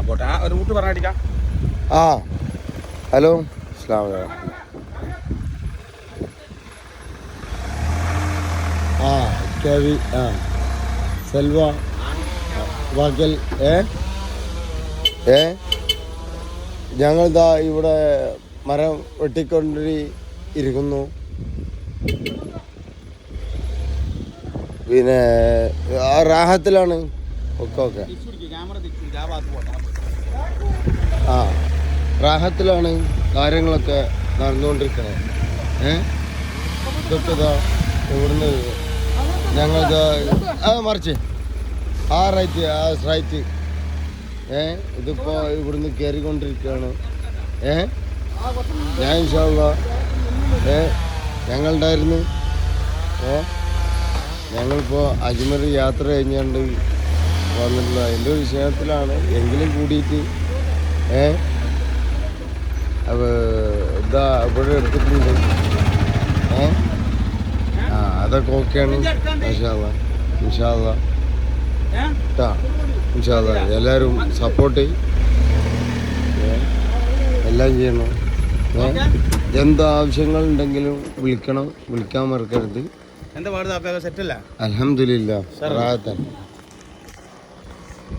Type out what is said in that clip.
പോട്ടെ. ഒരു റൂട്ട് പറഞ്ഞടിക്കാം. ആ ഹലോ അസ്സലാമു അലൈക്കും. ആ കവി ആ സെൽവ വാക്കൽ ഞങ്ങളിതാ ഇവിടെ മരം വെട്ടിക്കൊണ്ടിരിക്കുന്നു. പിന്നെ ആ റാഹത്തിലാണ്. ഓക്കെ ആ റാഹത്തിലാണ് കാര്യങ്ങളൊക്കെ നടന്നുകൊണ്ടിരിക്കുന്നത്. ഇതൊക്കെ ഇതാ ഇവിടുന്ന് ഞങ്ങളിതാ മറിച്ച് ആ റൈറ്റ് ഇതിപ്പോൾ ഇവിടുന്ന് കയറിക്കൊണ്ടിരിക്കുകയാണ്. ഞാൻ ഇൻഷാ അല്ലാഹ് ഞങ്ങളുണ്ടായിരുന്നു. ഞങ്ങളിപ്പോൾ അജ്മീർ യാത്ര കഴിഞ്ഞുകൊണ്ട് വന്നിട്ടുള്ള എൻ്റെ വിഷയത്തിലാണ് എങ്കിലും കൂടിയിട്ട് അപ്പോൾ ഇതാ ഇവിടെ എടുത്തിട്ടുണ്ട്. ആ അതൊക്കെ ഓക്കെയാണ്. ഇൻഷാ അല്ലാഹ് കേട്ടോ. ഇൻഷാ അല്ലാഹ് എല്ലാവരും സപ്പോർട്ട് ചെയ്യും, എല്ലാം ചെയ്യണം. എന്ത് ആവശ്യങ്ങളുണ്ടെങ്കിലും വിളിക്കാൻ മറക്കരുത്. എന്താ പാട് സെറ്റല്ല. അൽഹംദുലില്ലാ.